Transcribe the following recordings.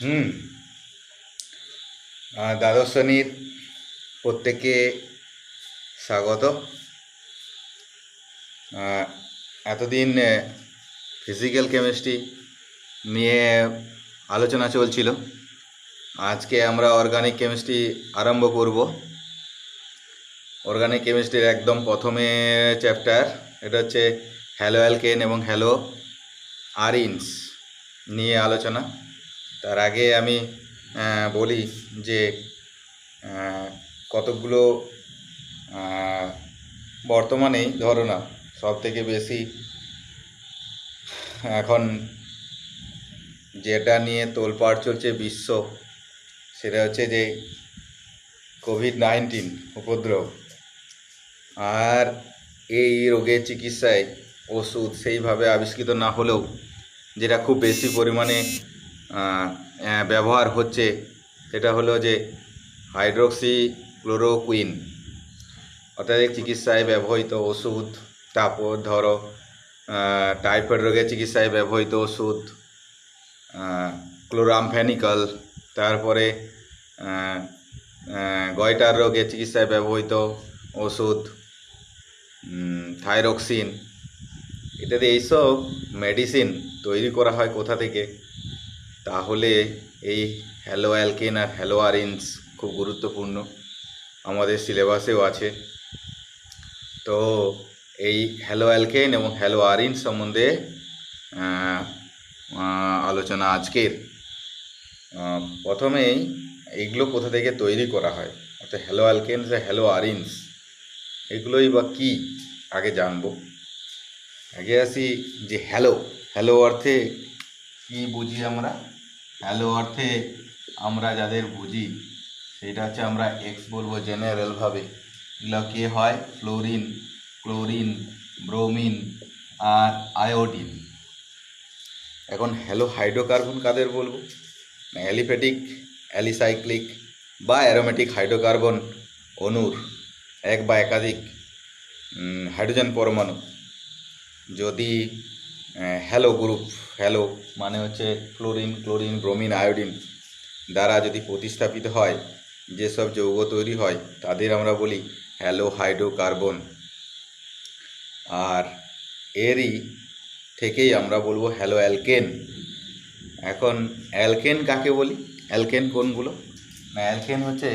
হুম। দ্বাদশ শ্রেণীর প্রত্যেককে স্বাগত। এতদিন ফিজিক্যাল কেমিস্ট্রি নিয়ে আলোচনা চলছিল। আজকে আমরা অর্গানিক কেমিস্ট্রি আরম্ভ করব। অর্গানিক কেমিস্ট্রির একদম প্রথমে চ্যাপ্টার, এটা হচ্ছে হ্যালো অ্যালকেন এবং হ্যালো আরিনস নিয়ে আলোচনা। তার আগে আমি বলি যে কতকগুলো বর্তমানেই ধরো না সব থেকে বেশি এখন যেটা নিয়ে তোলপাড় চলছে বিশ্ব, সেটা হচ্ছে যে কোভিড-19 উপদ্রব। আর এই রোগের চিকিৎসায় ওষুধ সেইভাবে আবিষ্কৃত না হলেও যেটা খুব বেশি পরিমাণে ব্যবহার হচ্ছে সেটা হলো যে হাইড্রোক্সি ক্লোরোকুইন, অর্থাৎ চিকিৎসায় ব্যবহৃত ওষুধ। তারপর ধরো টাইফয়েড রোগের চিকিৎসায় ব্যবহৃত ওষুধ ক্লোরামফেনিকল, তারপরে গয়টার রোগের চিকিৎসায় ব্যবহৃত ওষুধ থাইরক্সিন ইত্যাদি। এইসব মেডিসিন তৈরি করা হয় কোথা থেকে? তাহলে এই হ্যালো অ্যালকেন আর হ্যালো আরিনস খুব গুরুত্বপূর্ণ, আমাদের সিলেবাসেও আছে। তো এই হ্যালো অ্যালকেন এবং হ্যালো আরিনস সম্বন্ধে আলোচনা আজকের। প্রথমেই এইগুলো কোথা থেকে তৈরি করা হয়, অর্থাৎ হ্যালো অ্যালকেনস আর হ্যালো আরিনস এগুলোই বা কী আগে জানবো। আগে আসি যে হ্যালো হ্যালো অর্থে কী বুঝি আমরা। হ্যালো অর্থে আমরা যাদের বুঝি সেটা হচ্ছে আমরা এক্স বলবো জেনারেলভাবে। এগুলো কে হয়? ফ্লোরিন, ক্লোরিন, ব্রোমিন আর আয়োডিন। এখন হ্যালো হাইড্রোকার্বন কাদের বলবো? অ্যালিফ্যাটিক, অ্যালিসাইক্লিক বা অ্যারোমেটিক হাইড্রোকার্বন অণুর এক বা একাধিক হাইড্রোজেন পরমাণু যদি হ্যালো গ্রুপ, হ্যালো মানে হচ্ছে ফ্লোরিন, ক্লোরিন, ব্রোমিন, আয়োডিন দ্বারা যদি প্রতিস্থাপিত হয়, যেসব যৌগ তৈরি হয় তাদের আমরা বলি হ্যালো হাইড্রোকার্বন। আর এরই থেকেই আমরা বলবো হ্যালো অ্যালকেন। এখন অ্যালকেন কাকে বলি? অ্যালকেন কোনগুলো? না, অ্যালকেন হচ্ছে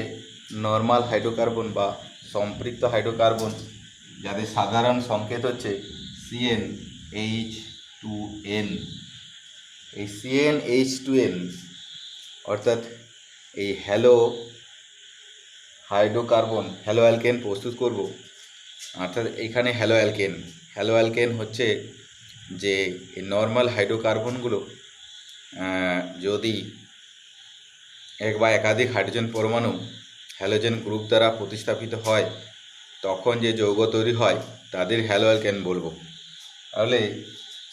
নর্মাল হাইড্রোকার্বন বা সম্পৃক্ত হাইড্রোকার্বন, যাদের সাধারণ সংকেত হচ্ছে CnH2n। এই CnH2n অর্থাৎ এই হ্যালো হাইড্রোকার্বন হ্যালো অ্যালকেন প্রস্তুত করব। অর্থাৎ এখানে হ্যালো অ্যালকেন, হ্যালো অ্যালকেন হচ্ছে যে এই নর্মাল হাইড্রোকার্বনগুলো যদি এক বা একাধিক হাইড্রোজেন পরমাণু হ্যালোজেন গ্রুপ দ্বারা প্রতিস্থাপিত হয় তখন যে যৌগ তৈরি হয় তাদের হ্যালো অ্যালকেন বলবো। তাহলে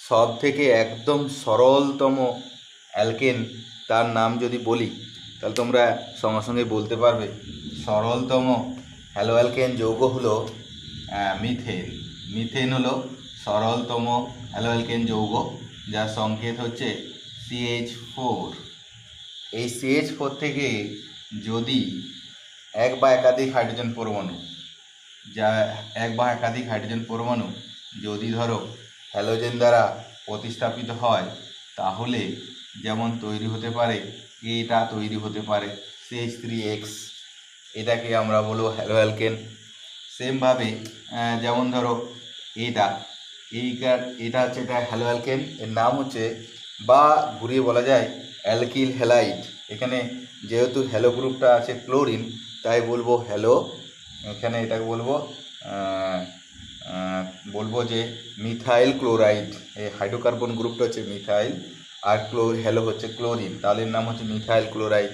সব থেকে একদম সরলতম অ্যালকেন তার নাম যদি বলি তাহলে তোমরা সঙ্গে সঙ্গে বলতে পারবে সরলতম হ্যালো অ্যালকেন যৌগ হলো মিথেন। মিথেন হলো সরলতম হ্যালো অ্যালকেন যৌগ, যার সংকেত হচ্ছে CH4। এই CH4 থেকে যদি এক বা একাধিক হাইড্রোজেন পরমাণু, যা এক বা একাধিক হাইড্রোজেন পরমাণু যদি ধরো হ্যালোজেন দ্বারা প্রতিস্থাপিত হয় তাহলে যেমন তৈরি হতে পারে, এটা তৈরি হতে পারে CH3X, এটাকে আমরা বলবো হ্যালো অ্যালকেন। সেমভাবে যেমন ধরো এটা এটা হচ্ছে এটা হ্যালো অ্যালকেন, এর নাম হচ্ছে বা ঘুরিয়ে বলা যায় অ্যালকিল হ্যালাইড। এখানে যেহেতু হ্যালো গ্রুপটা আছে ক্লোরিন তাই বলবো হ্যালো, এখানে এটাকে বলবো বলবো যে মিথাইল ক্লোরাইড। এই হাইড্রোকার্বন গ্রুপটা হচ্ছে মিথাইল আর হ্যালো হচ্ছে ক্লোরিন, তাহলে এর নাম হচ্ছে মিথাইল ক্লোরাইড।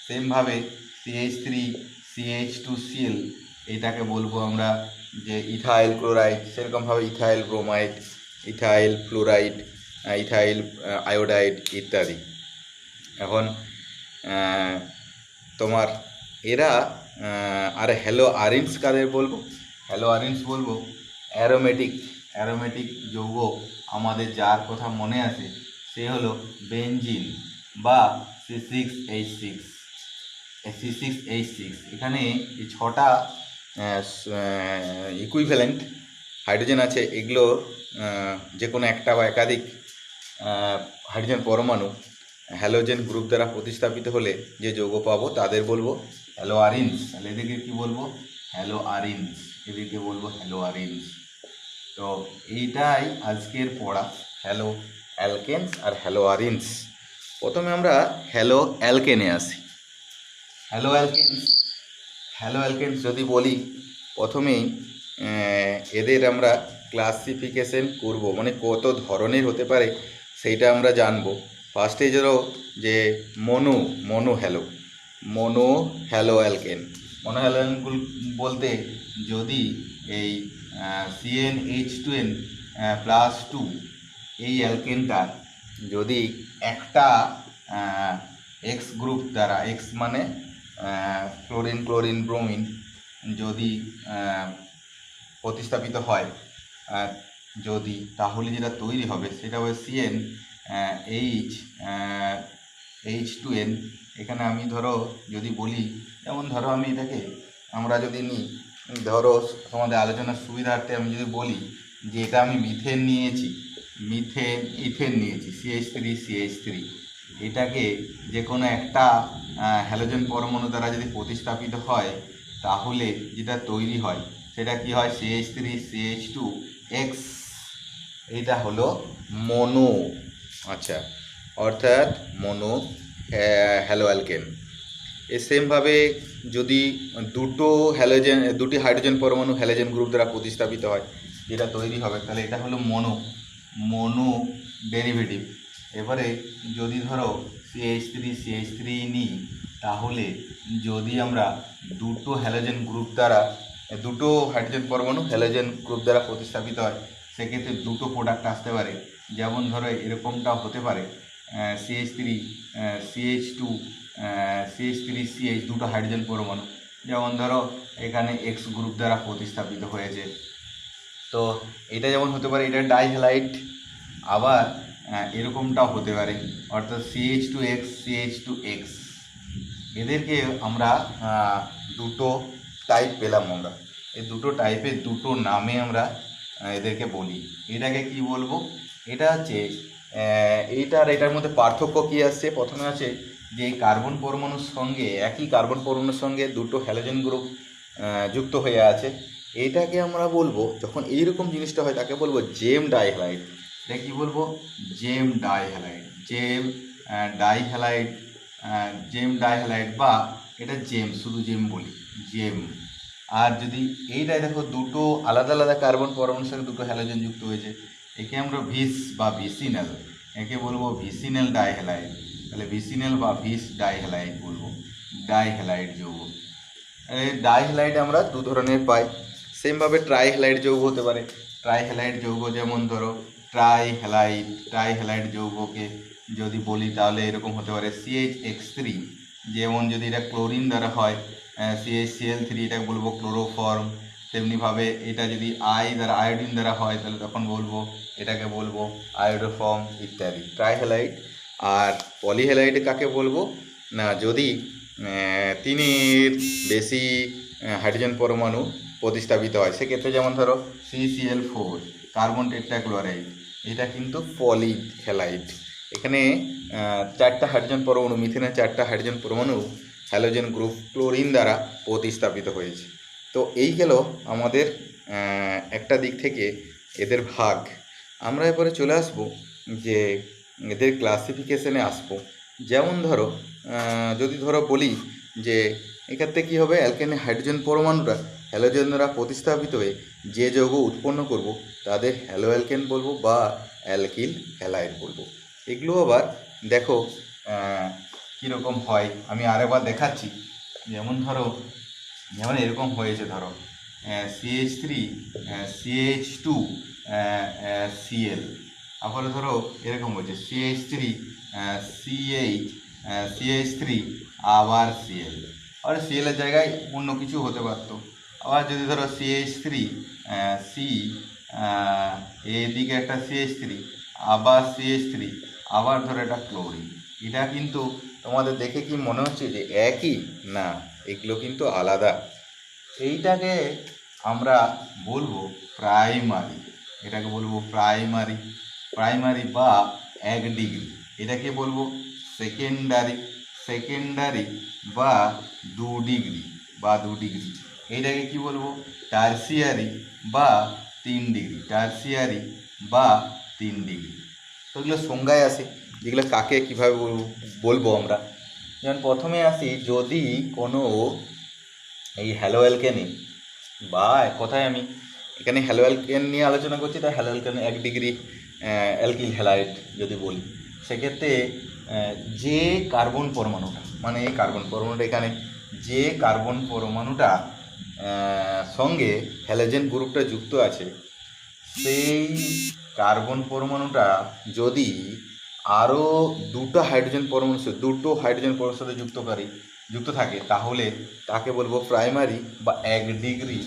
সেমভাবে CH3CH2Cl এটাকে বলবো আমরা যে ইথাইল ক্লোরাইড। সেরকমভাবে ethyl bromide, ethyl fluoride, ethyl iodide ইত্যাদি। এখন তোমার এরা আর হ্যালো আরিনস কাদের বলবো? হ্যালো আরিনস বলবো অ্যারোমেটিক যৌগ। আমাদের যার কথা মনে আসে সে হলো বেনজিন বা C6H6, C6H6, এখানে এই ছটা ইকুইভ্যালেন্ট হাইড্রোজেন আছে। এগুলো যে কোনো একটা বা একাধিক হাইড্রোজেন পরমাণু হ্যালোজেন গ্রুপ দ্বারা প্রতিস্থাপিত হলে যে যৌগ পাবো তাদের বলবো হ্যালোআরিনস। তাহলে এদেরকে কী বলবো? হ্যালোআরিনস। এদেরকে বলবো হ্যালোআরিনস। তো এইটাই আজকের পড়া, হ্যালো অ্যালকেনস আর হ্যালোআরিনস। প্রথমে আমরা হ্যালো অ্যালকেনে আসি। হ্যালো অ্যালকেনস যদি বলি, প্রথমেই এদের আমরা ক্লাসিফিকেশন করব, মানে কত ধরনের হতে পারে সেইটা আমরা জানবো। ফার্স্টে ধরো যে মনো হ্যালো অ্যালকেন বলতে যদি এই CnH2n +2 এই অ্যালকেনটা যদি একটা এক্স গ্রুপ দ্বারা, এক্স মানে ক্লোরিন ব্রোমিন যদি প্রতিস্থাপিত হয় যদি, তাহলে যেটা তৈরি হবে সেটা হবে CnH2n। এখানে আমি ধরো যদি বলি, যেমন ধরো আমি এটাকে আমরা যদি নিই, ধরো তোমাদের আলোচনার সুবিধার্থে আমি যদি বলি যে এটা আমি ইথেন নিয়েছি, CH3 এটাকে যে কোনো একটা হ্যালোজেন পরমাণু দ্বারা যদি প্রতিস্থাপিত হয় তাহলে যেটা তৈরি হয় সেটা কি হয়? CH3CH2X। এটা হলো মনো, আচ্ছা, অর্থাৎ মনো হ্যালো অ্যালকেন। এ সেমভাবে যদি দুটি হাইড্রোজেন পরমাণু হ্যালোজেন গ্রুপ দ্বারা প্রতিস্থাপিত হয় যেটা তৈরি হবে, তাহলে এটা হলো মনো ডেরিভেটিভ। এবারে যদি ধরো CH3 নিই, তাহলে যদি আমরা দুটো হাইড্রোজেন পরমাণু হ্যালোজেন গ্রুপ দ্বারা প্রতিস্থাপিত হয়, সেক্ষেত্রে দুটো প্রোডাক্ট আসতে পারে। যেমন ধরো এরকমটাও হতে পারে, CH3CH দুটো হাইড্রোজেন পরমাণু, যেমন ধরো এখানে এক্স গ্রুপ দ্বারা প্রতিস্থাপিত হয়েছে। তো এটা যেমন হতে পারে, এটা ডাইহ্যালাইড। আবার এরকমটাও হতে পারে, অর্থাৎ CH2X। এদেরকে আমরা দুটো টাইপ পেলাম। আমরা এই দুটো টাইপের দুটো নামে আমরা এদেরকে বলি। এটাকে কি বলবো? এটা হচ্ছে এটার মধ্যে পার্থক্য কি আসছে? প্রথমে আছে যে একই কার্বন পরমাণুর সঙ্গে দুটো হ্যালোজেন গ্রুপ যুক্ত হয়ে আছে। এইটাকে আমরা বলবো, যখন এইরকম জিনিসটা হয় তাকে বলবো জেম ডাইহ্যালাইড। এটা কি বলবো? জেম ডাইহ্যালাইড বা এটা শুধু জেম বলি, জেম। আর যদি এইটাই দেখো, দুটো আলাদা আলাদা কার্বন পরমাণুর সঙ্গে দুটো হ্যালোজেন যুক্ত হয়েছে, একে আমরা ভিসিনাল, একে বলবো ভিসিনাল ডাইহ্যালাইড। তাহলে ভিসিনাল বা ডাইহ্যালাইড বলবো, ডাইহ্যালাইড যৌগ। ডাইহ্যালাইড আমরা দু ধরনের পাই। সেমভাবে ট্রাইহ্যালাইড যৌগ হতে পারে। ট্রাইহ্যালাইড যৌগ যেমন ধরো ট্রাইহ্যালাইড যৌগকে যদি বলি তাহলে এরকম হতে পারে CHX3, যেমন যদি এটা ক্লোরিন দ্বারা হয় CHCl3, এটাকে বলবো ক্লোরোফর্ম। তেমনিভাবে এটা যদি আয়োডিন দ্বারা হয় তাহলে তখন এটাকে বলবো আয়োডোফর্ম ইত্যাদি, ট্রাইহ্যালাইড। আর পলিহ্যালাইড কাকে বলবো না, যদি তিনের বেশি হাইড্রোজেন পরমাণু প্রতিস্থাপিত হয়, সেক্ষেত্রে যেমন ধরো CCl4 কার্বন টেট্রাক্লোরাইড, এটা কিন্তু পলিহ্যালাইড। এখানে চারটা হাইড্রোজেন পরমাণু, মিথেনের চারটা হাইড্রোজেন পরমাণু হ্যালোজেন গ্রুপ ক্লোরিন দ্বারা প্রতিস্থাপিত হয়েছে। তো এই গেল আমাদের একটা দিক থেকে এদের ভাগ। আমরা এরপরে চলে আসব যে এদের ক্লাসিফিকেশনে আসবো। যেমন ধরো যদি বলি যে এক্ষেত্রে কী হবে, অ্যালকেনের হাইড্রোজেন পরমাণুরা হ্যালোজেন দ্বারা প্রতিস্থাপিত হয়ে যে যৌগ উৎপন্ন করব তাদের হ্যালো অ্যালকেন বলবো বা অ্যালকিল হ্যালাইড বলবো। এগুলো আবার দেখো কীরকম হয়, আমি আরেকবার দেখাচ্ছি। যেমন এরকম হয়েছে, ধরো CH3 CH2 Cl, আবার ধরো এরকম হয়েছে CH3 CH3 আবার Cl, আর Cl এর জায়গায় অন্য কিছু হতে পারতো। আবার যদি ধরো CH3 এদিকে একটা CH3 আবার CH3 আবার ধরো এটা ক্লোরিন, এটা কিন্তু তোমাদের দেখে কি মনে হচ্ছে যে একই? না, এগুলো কিন্তু আলাদা। এইটাকে আমরা বলবো প্রাইমারি, এটাকে বলবো প্রাইমারি, প্রাইমারি বা 1 ডিগ্রি। এটাকে বলবো সেকেন্ডারি, সেকেন্ডারি বা 2 ডিগ্রি বা 2 ডিগ্রি। এইটাকে কি বলবো টারসিয়ারি বা 3 ডিগ্রি, টারসিয়ারি বা 3 ডিগ্রি। তো এগুলো সংজ্ঞায় আসে, যেগুলো কাকে কীভাবে বলবো আমরা। যেমন প্রথমে আসি, যদি কোনো এই হ্যালো অ্যালকেনে বা এক কথায় আমি এখানে হ্যালো অ্যালকেন নিয়ে আলোচনা করছি, তাই hello alkane 1 degree alkyl halide যদি বলি, সেক্ষেত্রে যে কার্বন পরমাণুটা, মানে এই কার্বন পরমাণুটা এখানে যে কার্বন পরমাণুটা সঙ্গে হ্যালোজেন গ্রুপটা যুক্ত আছে, সেই কার্বন পরমাণুটা যদি আরও দুটো হাইড্রোজেন পরমাণুর সাথে যুক্ত থাকে, তাহলে তাকে বলবো প্রাইমারি বা 1 ডিগ্রি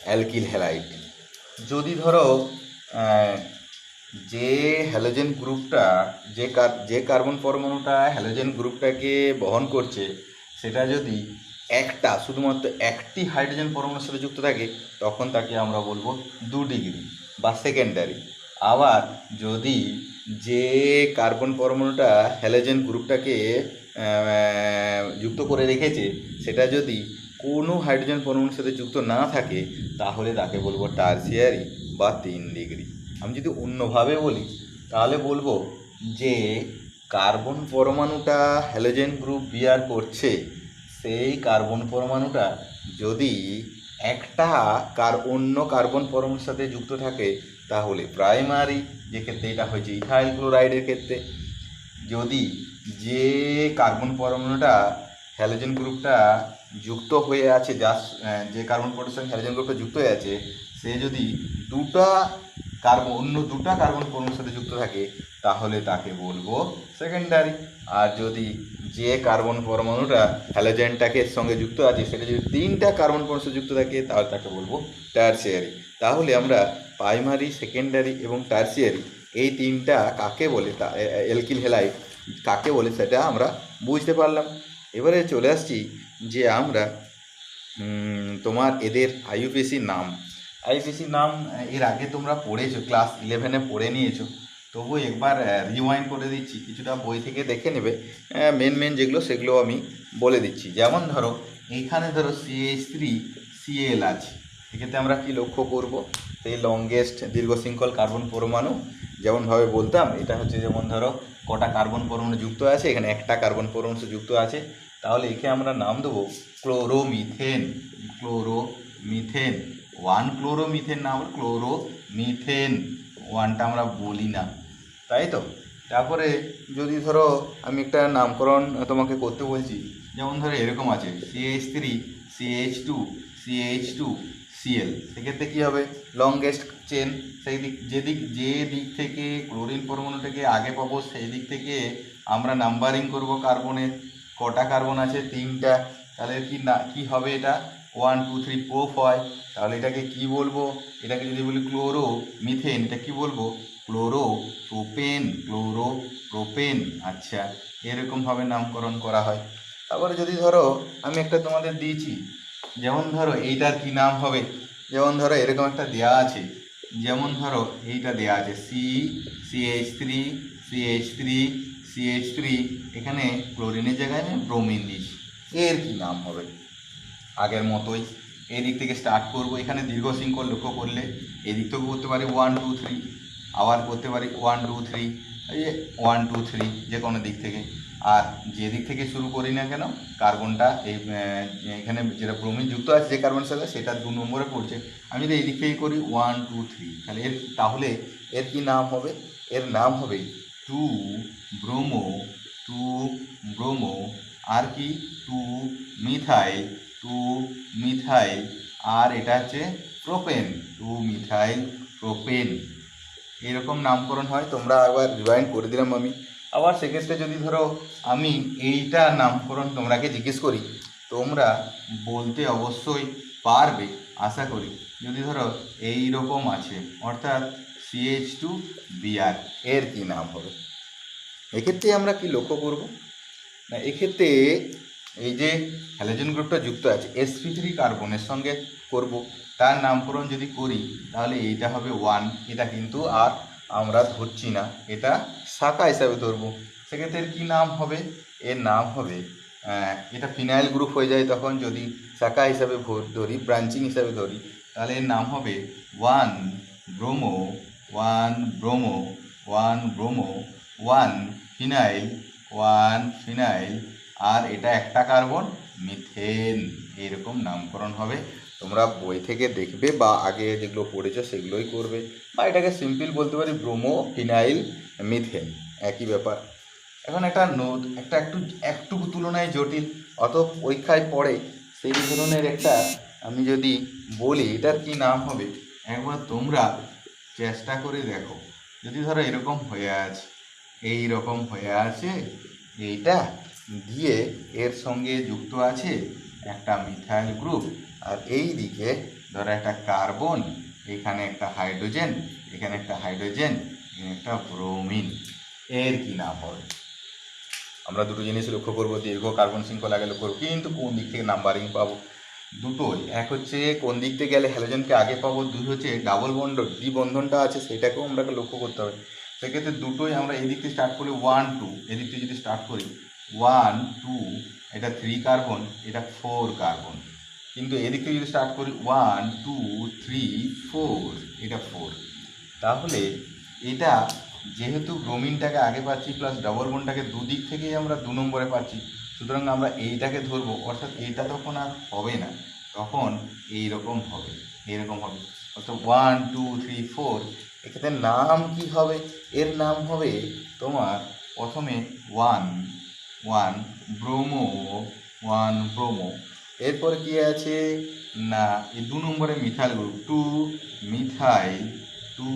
অ্যালকিল হ্যালাইড। যদি ধরো যে হ্যালোজেন গ্রুপটা, যে কার্বন পরমাণুটা হ্যালোজেন গ্রুপটাকে বহন করছে, সেটা যদি শুধুমাত্র একটি হাইড্রোজেন পরমাণুর সাথে যুক্ত থাকে, তখন তাকে আমরা বলবো 2 ডিগ্রি বা সেকেন্ডারি। আবার যদি যে কার্বন পরমাণুটা হ্যালোজেন গ্রুপটাকে যুক্ত করে রেখেছে, সেটা যদি কোনো হাইড্রোজেন পরমাণুর সাথে যুক্ত না থাকে, তাহলে তাকে বলবো টারসিয়ারি বা 3 ডিগ্রি। আমি যদি অন্যভাবে বলি, তাহলে বলবো যে কার্বন পরমাণুটা হ্যালোজেন গ্রুপ বিয়ার করছে, সেই কার্বন পরমাণুটা যদি অন্য কার্বন পরমাণুর সাথে যুক্ত থাকে, তাহলে প্রাইমারি, যে ক্ষেত্রে এটা হয়েছে ইথাইল ক্লোরাইডের ক্ষেত্রে। যদি যে কার্বন পরমাণুটা হ্যালোজেন গ্রুপটা যুক্ত হয়ে আছে, যে কার্বন পরমাণুর সঙ্গে হ্যালোজেন গ্রুপটা যুক্ত হয়ে আছে, সে যদি অন্য দুটা কার্বন পরমাণুর সাথে যুক্ত থাকে, তাহলে তাকে বলবো সেকেন্ডারি। আর যদি যে কার্বন পরমাণুটা হ্যালোজেনটাকে সঙ্গে যুক্ত আছে, সেটা যদি 3টা কার্বন পরমাণুর সাথে যুক্ত থাকে, তাহলে তাকে বলবো টারসিয়ারি। তাহলে আমরা প্রাইমারি, সেকেন্ডারি এবং টারসিয়ারি এই 3টা কাকে বলে, অ্যালকিল হ্যালাইড কাকে বলে, সেটা আমরা বুঝতে পারলাম। এবারে চলে আসছি যে আমরা তোমার এদের আইইউপিএসির নাম এর আগে তোমরা পড়েছো, ক্লাস 11-এ পড়ে নিয়েছো, তবু একবার রিওয়াইন্ড করে দিচ্ছি, কিছুটা বই থেকে দেখে নেবে। মেন যেগুলো, সেগুলো আমি বলে দিচ্ছি। যেমন ধরো এইখানে ধরো CH3Cl আছে, এক্ষেত্রে আমরা কি লক্ষ্য করব, সেই লংগেস্ট দীর্ঘ শৃঙ্খল কার্বন পরমাণু যেমনভাবে বলতাম, এটা হচ্ছে যেমন ধরো কটা কার্বন পরমাণু যুক্ত আছে, এখানে একটা কার্বন পরমাণু যুক্ত আছে, তাহলে একে আমরা নাম দেবো ক্লোরোমিথেন। 1 ক্লোরোমিথেন না, আমরা ক্লোরোমিথেন 1টা আমরা বলি না, তাই তো। তারপরে যদি ধরো আমি একটা নামকরণ তোমাকে করতে বলছি, যেমন ধরো এরকম আছে CH3CH2CH2Cl, সেক্ষেত্রে কী হবে, লংগেস্ট চেন, যে দিক থেকে ক্লোরিন পরমাণুটাকে আগে পাবো, সেই দিক থেকে আমরা নাম্বারিং করব কার্বনের। কটা কার্বন আছে, 3টা, তাহলে কি হবে, এটা 1 2 3 4 5। তাহলে এটাকে কি বলবো, এটাকে যদি বলি ক্লোরোমিথেন, এটা কি বলবো ক্লোরোপ্রোপেন। আচ্ছা, এরকমভাবে নামকরণ করা হয়। তারপরে যদি ধরো আমি একটা তোমাদের দিয়েছি, যেমন ধরো এইটার কি নাম হবে, যেমন ধরো এরকম একটা দেয়া আছে, যেমন ধরো এইটা দেয়া আছে CH3, এখানে ক্লোরিনের জায়গায় আমি ব্রোমিন দিয়েছি, এর কি নাম হবে। আগের মতোই এই দিক থেকে স্টার্ট করব, এখানে দীর্ঘ শৃঙ্খল লক্ষ্য করলে এই দিক থেকে করতে পারি 1 2 3, আবার করতে পারি 1 2 3, এই যে 1 2 3 যে কোনো দিক থেকে। আর যে দিক থেকে শুরু করি না কেন, কার্বনটা এখানে যেটা ব্রোমিন যুক্ত আছে যে কার্বনের সাথে, সেটা 2 নম্বরে পড়ছে। আমি যদি এই দিক থেকে করি 1 2 3, তাহলে এর কি নাম হবে, এর নাম হবে 2 ব্রোমো, আর কি 2 মিথাইল, আর এটা হচ্ছে প্রোপেন, 2 মিথাইল প্রোপেন। এরকম নামকরণ হয়, তোমরা একবার রিভাইন্ড করে দিলাম আমি। আবার সেক্ষেত্রে যদি ধরো আমি এইটা নামকরণ তোমরাকে জিজ্ঞেস করি, তোমরা বলতে অবশ্যই পারবে আশা করি। যদি ধরো এই রকম আছে, অর্থাৎ CH2Br, এর কি নাম হবে। এক্ষেত্রে আমরা কি লক্ষ্য করব, না এক্ষেত্রে এই যে হ্যালোজেন গ্রুপটা যুক্ত আছে sp3 কার্বনের সঙ্গে করব, তার নামকরণ যদি করি তাহলে এইটা হবে 1, এটা কিন্তু আর আমরা ধরছি না, এটা শাখা হিসাবে ধরবো। সেক্ষেত্রে এর কী নাম হবে? এর নাম হবে এটা ফিনাইল গ্রুপ হয়ে যায় তখন, যদি শাখা হিসাবে ধরি, ব্রাঞ্চিং হিসাবে ধরি, তাহলে এর নাম হবে 1 bromo 1 bromo 1 bromo 1 phenyl 1 phenyl, আর এটা একটা কার্বন মিথেন, এরকম নামকরণ হবে। তোমরা বই থেকে দেখবে বা আগে যেগুলো পড়েছো সেগুলোই করবে, বা এটাকে সিম্পল বলতে পারি ব্রোমো ফিনাইল মিথেন, একই ব্যাপার। এখন একটা নোট, একটা একটু তুলনায় জটিল, অত পরীক্ষায় পড়ে সেই ধরনের একটা আমি যদি বলি এটার কি নাম হবে, একবার তোমরা চেষ্টা করে দেখো। যদি ধরো এরকম হয়ে আছে, এই রকম হয়ে আছে, এইটা দিয়ে এর সঙ্গে যুক্ত আছে একটা মিথাইল গ্রুপ, আর এই দিকে ধরো একটা কার্বন, এখানে একটা হাইড্রোজেন, এখানে একটা হাইড্রোজেন, এখানে একটা ব্রোমিন, এর কি নাম হবে? আমরা দুটো জিনিস লক্ষ্য করবো, দীর্ঘ কার্বন শৃঙ্খলা লক্ষ্য করবো, কিন্তু কোন দিক থেকে নাম্বারিং পাবো? দুটোই, এক হচ্ছে কোন দিক থেকে গেলে হ্যালোজেনকে আগে পাবো, দুই হচ্ছে ডাবল বন্ড দ্বি বন্ধনটা আছে সেটাকেও আমরা লক্ষ্য করতে হবে। সেক্ষেত্রে দুটোই আমরা এদিক থেকে স্টার্ট করি 1 2, এদিক থেকে যদি স্টার্ট করি 1 2, এটা 3 কার্বন, এটা 4 কার্বন, কিন্তু এদিক থেকে যদি স্টার্ট করি 1 2 3 4, এটা 4। তাহলে এটা যেহেতু ব্রোমিনটাকে আগে পাচ্ছি প্লাস ডবল বন্ডটাকে দুদিক থেকেই আমরা 2 নম্বরে পাচ্ছি, সুতরাং আমরা এইটাকে ধরবো, অর্থাৎ এইটা তখন আর হবে না, তখন এইরকম হবে, এইরকম হবে, অর্থাৎ 1 2 3 4। এক্ষেত্রে নাম কি হবে? এর নাম হবে তোমার প্রথমে 1 1 ব্রোমো 1 ব্রোমো, এরপরে কি আছে না এই 2 নম্বরে methyl group 2 methyl 2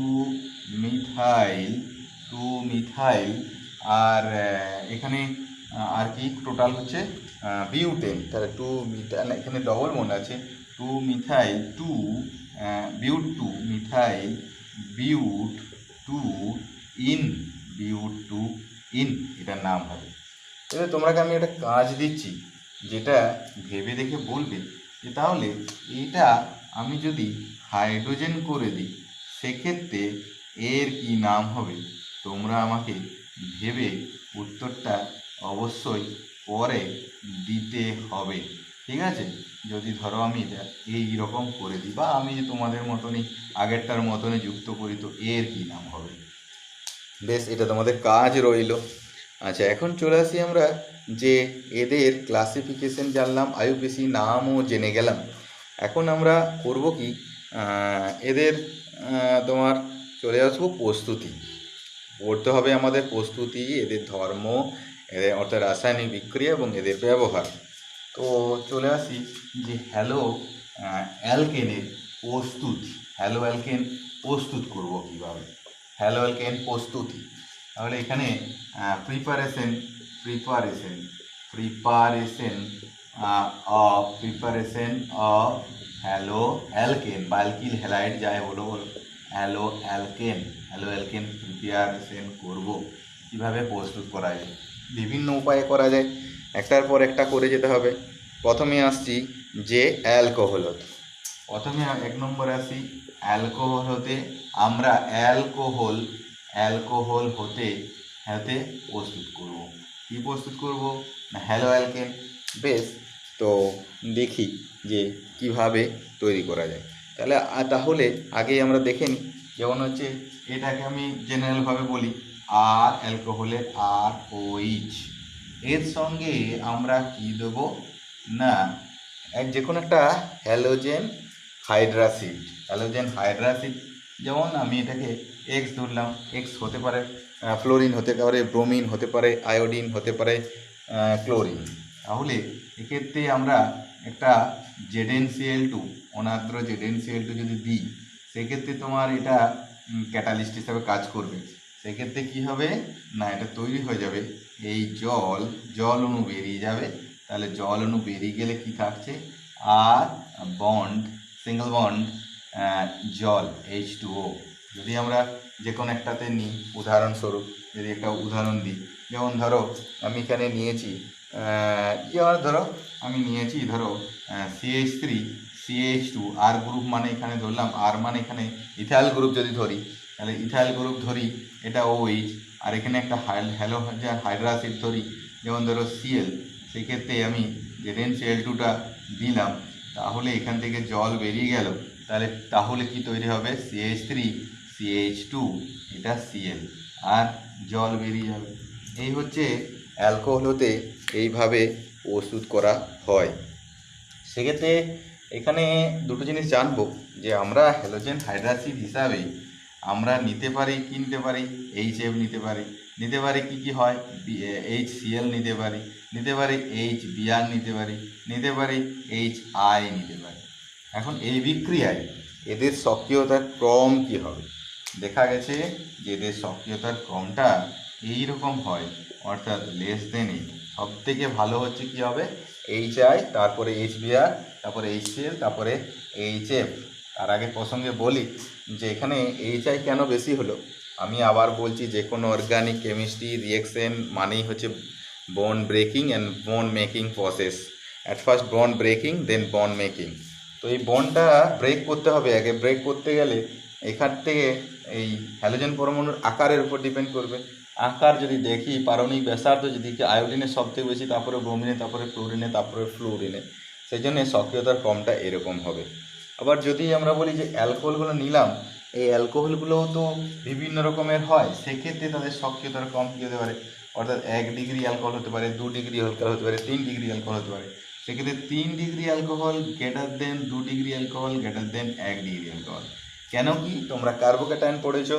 methyl 2 methyl, আর এখানে আর কি টোটাল হচ্ছে বিউটেন, তাহলে 2 মিথাইল, এখানে ডবল বন্ড আছে 2 মিথাইল 2 বিউট 2 মিথাইল বিউট 2 ইন, বিউট 2 ইন, এটার নাম হবে। এবার তোমরাকে আমি একটা কাজ দিচ্ছি, যেটা ভেবে দেখে বলবে যে তাহলে এইটা আমি যদি হাইড্রোজেন করে দিই সেক্ষেত্রে এর কি নাম হবে? তোমরা আমাকে ভেবে উত্তরটা অবশ্যই পরে দিতে হবে, ঠিক আছে? যদি ধরো আমি এটা এই রকম করে দিই, বা আমি তোমাদের মতনই আগেরটার মতনই যুক্ত করি, তো এর কি নাম হবে? বেশ, এটা তোমাদের কাজ রইল। আচ্ছা, এখন চলে আসি আমরা যে এদের ক্লাসিফিকেশন জানলাম, আইউপিএসি নামও জেনে গেলাম। এখন আমরা করব কি, এদের তোমার চলে আসবো প্রস্তুতি, পড়তে হবে আমাদের প্রস্তুতি, এদের ধর্ম, এদের অর্থাৎ রাসায়নিক বিক্রিয়া এবং এদের ব্যবহার। তো চলে আসি যে হ্যালো অ্যালকেনের প্রস্তুতি, হ্যালো অ্যালকেন প্রস্তুত করব কীভাবে, হ্যালো অ্যালকেন প্রস্তুতি। তাহলে এখানে প্রিপারেশন অফ হ্যালো অ্যালকেন বা অ্যালকিল হ্যালাইড যাই বলো হ্যালো অ্যালকেন প্রিপারেশন করব। কীভাবে প্রস্তুত করা যায়? বিভিন্ন উপায়ে করা যায়, একটার পর একটা করে যেতে হবে। প্রথমে আসছি যে অ্যালকোহল হতে, প্রথমে 1 নম্বরে আসি অ্যালকোহল হতে, আমরা অ্যালকোহল হতে প্রস্তুত করব। কী প্রস্তুত করব? না হ্যালো অ্যালকেন। বেশ, তো দেখি যে কিভাবে তৈরি করা যায়। তাহলে আগেই আমরা দেখে নিই, যেমন হচ্ছে এটাকে আমি জেনারেলভাবে বলি আর অ্যালকোহলের OH, এর সঙ্গে আমরা কি দেবো না যে কোনো একটা হ্যালোজেন হাইড্রাসিড, যেমন আমি এটাকে এক্স ধরলাম, এক্স হতে পারে ফ্লোরিন, হতে পারে ব্রোমিন, হতে পারে আয়োডিন, হতে পারে ক্লোরিন। তাহলে এক্ষেত্রে আমরা একটা ZnCl2, অনাদ্র ZnCl2 যদি দিই সেক্ষেত্রে তোমার এটা ক্যাটালিস্ট হিসাবে কাজ করবে। সেক্ষেত্রে কি হবে না এটা তৈরি হয়ে যাবে, এই জল অণু বেরিয়ে যাবে। তাহলে জল অণু বেরিয়ে গেলে কি থাকছে, আর বন্ড, সিঙ্গেল বন্ড জল H2O। যদি আমরা যে কোনো একটাতে নিই, উদাহরণস্বরূপ যদি একটা উদাহরণ দিই, যেমন ধরো আমি এখানে নিয়েছি যেমন ধরো আমি নিয়েছি ধরো CH3 CH2 আর গ্রুপ, মানে এখানে ধরলাম আর মানে এখানে ইথাইল গ্রুপ যদি ধরি, তাহলে ইথাইল গ্রুপ ধরি, এটা OH, আর এখানে একটা হাইড্রাসিড ধরি, যেমন ধরো Cl, সেক্ষেত্রে আমি যেদিন Cl2টা দিলাম, তাহলে এখান থেকে জল বেরিয়ে গেল, তাহলে কি তৈরি হবে? CH3 CH2, এটা Cl, আর জল বেরিয়ে যাবে। এই হচ্ছে অ্যালকোহল হতে এইভাবে প্রস্তুত করা হয়। সেক্ষেত্রে এখানে দুটো জিনিস জানবো, যে আমরা হ্যালোজেন হাইড্রাসিড হিসাবে আমরা নিতে পারি, কি নিতে পারি? HF নিতে পারি কি কি হয়? HCl নিতে পারি HBr নিতে পারি HI নিতে পারি। এখন এই বিক্রিয়ায় এদের সক্রিয়তার ক্রম কি হবে? দেখা গেছে যে এদের সক্রিয়তার ক্রমটা এই রকম হয়, অর্থাৎ লেস দেন এই। সব থেকে ভালো হচ্ছে কি হবে? HI, তারপরে HBr, তারপরে HCl, তারপরে HF। তার আগে প্রসঙ্গে বলি যে এখানে HI কেন বেশি হলো। আমি আবার বলছি, যে কোনো অর্গানিক কেমিস্ট্রি রিয়েকশন মানেই হচ্ছে bond breaking and bond making process. At first bond breaking, then bond making. তো এই বন্ডটা ব্রেক করতে হবে। আগে ব্রেক করতে গেলে এখান থেকে এই হ্যালোজেন পরমাণুর আকারের উপর ডিপেন্ড করবে। আকার যদি দেখি, পারমাণবিক ব্যাসার্ধ যদি আয়োডিনের সবথেকে বেশি, তারপরে ব্রোমিনে, তারপরে ক্লোরিনে, তারপরে ফ্লুরিনে, সেই জন্য সক্রিয়তার ক্রমটা এরকম হবে। আবার যদি আমরা বলি যে অ্যালকোহলগুলো নিলাম, এই অ্যালকোহলগুলোও তো বিভিন্ন রকমের হয়, সেক্ষেত্রে তাদের সক্রিয়তার ক্রম কী হতে পারে? অর্থাৎ 1 ডিগ্রি অ্যালকোহল হতে পারে, 2 ডিগ্রি অ্যালকোহল হতে পারে, 3 ডিগ্রি অ্যালকোহল হতে পারে। সেক্ষেত্রে 3 degree alcohol greater than 2 degree alcohol greater than 1 degree alcohol. কেন কি? তোমরা কার্বোক্যাটায়ন পড়েছো,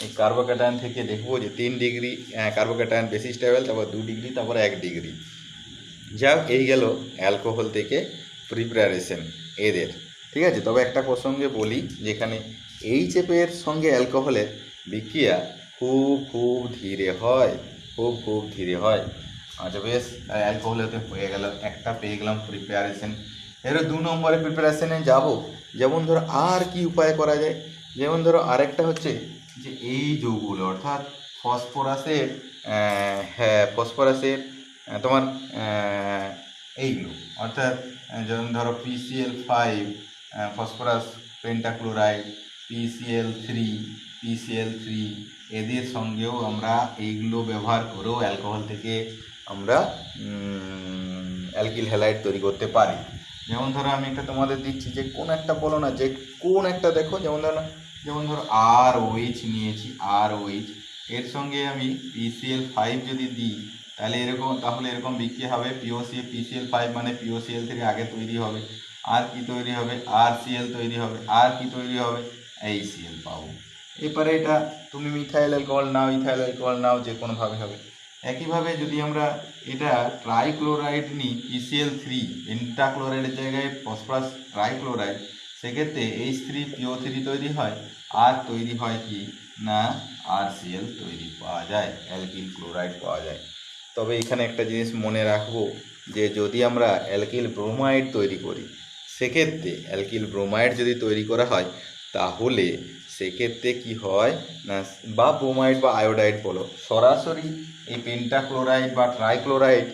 এই কার্বোক্যাটায়ন থেকে দেখবো যে 3 ডিগ্রি কার্বোক্যাটায়ন বেশি স্টেবল, তারপর 2 ডিগ্রি, তারপর 1 ডিগ্রি। যাক, এই গেল অ্যালকোহল থেকে প্রিপারেশন এদের, ঠিক আছে। তবে একটা প্রসঙ্গে বলি, যেখানে HF-এর সঙ্গে অ্যালকোহলের বিক্রিয়া খুব ধীরে হয়, খুব ধীরে হয়। আচ্ছা বেশ, অ্যালকোহল হতে হয়ে গেল, একটা পেয়ে গেলাম প্রিপারেশন। এবারে 2 নম্বরে প্রিপারেশনে যাব। যেমন ধরো আর কি উপায় করা যায়, যেমন ধরো আরেকটা হচ্ছে যে এই যৌগগুলো, অর্থাৎ ফসফরাসের, হ্যাঁ ফসফরাসের তোমার এইগুলো, অর্থাৎ যেমন ধরো PCl5, ফসফরাস পেন্টাক্লোরাইড, PCl3, এদের সঙ্গেও আমরা এইগুলো ব্যবহার করেও অ্যালকোহল থেকে আমরা অ্যালকিল হ্যালাইড তৈরি করতে পারি। যেমন ধরো আমি একটা তোমাদের দিচ্ছি, যে কোন একটা বলো না, যে কোন একটা দেখো, যেমন ধরো ROH নিয়েছি, ROH এর সঙ্গে আমি PCl5 যদি দিই, তাহলে এরকম বিক্রিয়া হবে। PCl5 মানে POCl3 আগে তৈরি হবে, আর কি তৈরি হবে? RCl তৈরি হবে, আর কি তৈরি হবে? HCl পাবো। এরপরে এটা তুমি মিথাইল অ্যালকোহল নাও, যে কোনোভাবে হবে। একইভাবে যদি আমরা এটা ট্রাইক্লোরাইড নিই, PCl3 পেন্টাক্লোরাইডের জায়গায় ফসফরাস ট্রাইক্লোরাইড, সেক্ষেত্রে H3PO3 তৈরি হয়, আর তৈরি হয় কি না RCl তৈরি পাওয়া যায়, অ্যালকিল ক্লোরাইড পাওয়া যায়। তবে এখানে একটা জিনিস মনে রাখবো, যে যদি আমরা অ্যালকিল ব্রোমাইড তৈরি করি, সেক্ষেত্রে অ্যালকিল ব্রোমাইড যদি তৈরি করা হয়, তাহলে সেক্ষেত্রে কি হয় না, বা ব্রোমাইড বা আয়োডাইড বলো, সরাসরি এই পেন্টাক্লোরাইড বা ট্রাইক্লোরাইড,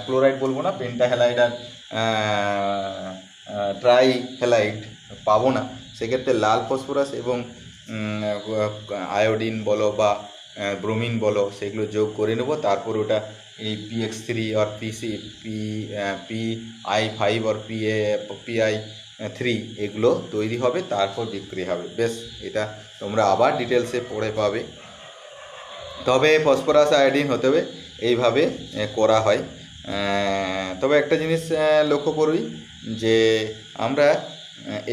ক্লোরাইড বলবো না, পেন্টাহ্যালাইড আর ট্রাইহ্যালাইড পাবো না। সেক্ষেত্রে লাল ফসফরাস এবং আয়োডিন বলো বা ব্রোমিন বলো, সেগুলো যোগ করে নেব। তারপর ওটা এই PX3 আর PI5 আর PI3 এগুলো তৈরি হবে, তারপর বিক্রিয়া হবে। বেশ, এটা তোমরা আবার ডিটেলসে পড়ে পাবে। তবে ফসফরাস আয়োডিন হতে হবে, এইভাবে করা হয়। তবে একটা জিনিস লক্ষ্য করি, যে আমরা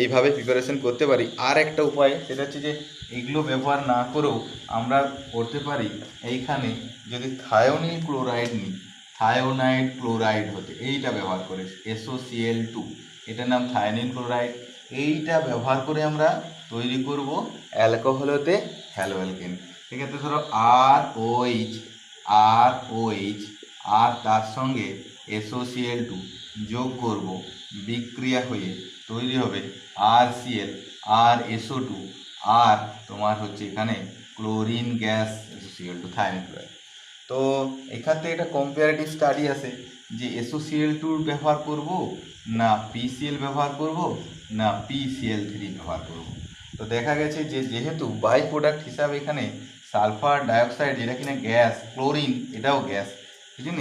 এইভাবে প্রিপারেশন করতে পারি। আর একটা উপায়, সেটা হচ্ছে যে এগুলো ব্যবহার না করেও আমরা করতে পারি, এইখানে যদি থায়োনিল ক্লোরাইড নিই, থায়োনাইড ক্লোরাইড হতে এইটা ব্যবহার করে, SOCl2, এটার নাম থায়োনিল ক্লোরাইড। এইটা ব্যবহার করে আমরা তৈরি করব অ্যালকোহল হতে হ্যালো অ্যালকেন। সেক্ষেত্রে ধরো ROH আর তার সঙ্গে SOCl2 যোগ করব, বিক্রিয়া হয়ে তৈরি হবে RCl আর SO2, আর তোমার হচ্ছে এখানে chlorine gas SOCl2 thionyl chloride. তো এখান থেকে একটা কম্পারেটিভ স্টাডি আছে, যে SOCl2 ব্যবহার করব, না PCl ব্যবহার করব, না PCl3 ব্যবহার করব। তো দেখা গেছে যে যেহেতু বাই প্রোডাক্ট হিসাবে এখানে সালফার ডাইঅক্সাইড, যেটা কিনা গ্যাস, ক্লোরিন এটাও গ্যাস, সেই জন্য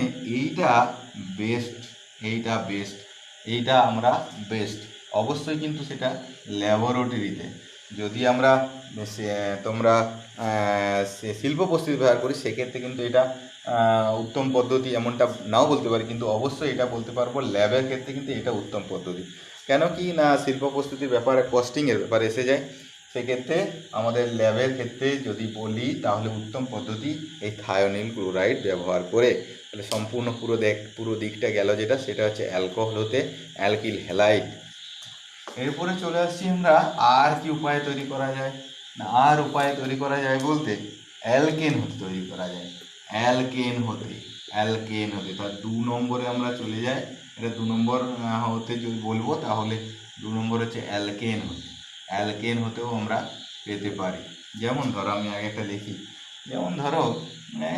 এইটা আমরা বেস্ট। অবশ্যই কিন্তু সেটা ল্যাবরেটরিতে, যদি আমরা তোমরা শিল্প প্রস্তুতি ব্যবহার করি সেক্ষেত্রে কিন্তু এটা উত্তম পদ্ধতি এমনটা নাও বলতে পারি, কিন্তু অবশ্যই এটা বলতে পারবো ল্যাবের ক্ষেত্রে কিন্তু এটা উত্তম পদ্ধতি। কেন কি না, শিল্প প্রস্তুতির ব্যাপারে কস্টিংয়ের ব্যাপার এসে যায়, সেক্ষেত্রে আমাদের ল্যাবের ক্ষেত্রে যদি বলি তাহলে উত্তম পদ্ধতি এই থায়োনিল ক্লোরাইড ব্যবহার করে। তাহলে সম্পূর্ণ পুরো দিকটা গেল, যেটা সেটা হচ্ছে অ্যালকোহল হতে অ্যালকিল হ্যালাইড। এরপরে চলে আসছি আমরা আর কি উপায়ে তৈরি করা যায় না, আর উপায়ে তৈরি করা যায় বলতে অ্যালকেন হতে তৈরি করা যায়। অ্যালকেন হতে তার 2 নম্বরে আমরা চলে যাই। এটা 2 নম্বর হতে যদি বলবো তাহলে 2 নম্বর হচ্ছে অ্যালকেন হতেও আমরা পেতে পারি। যেমন ধরো আমি আগে একটা লিখি, যেমন ধরো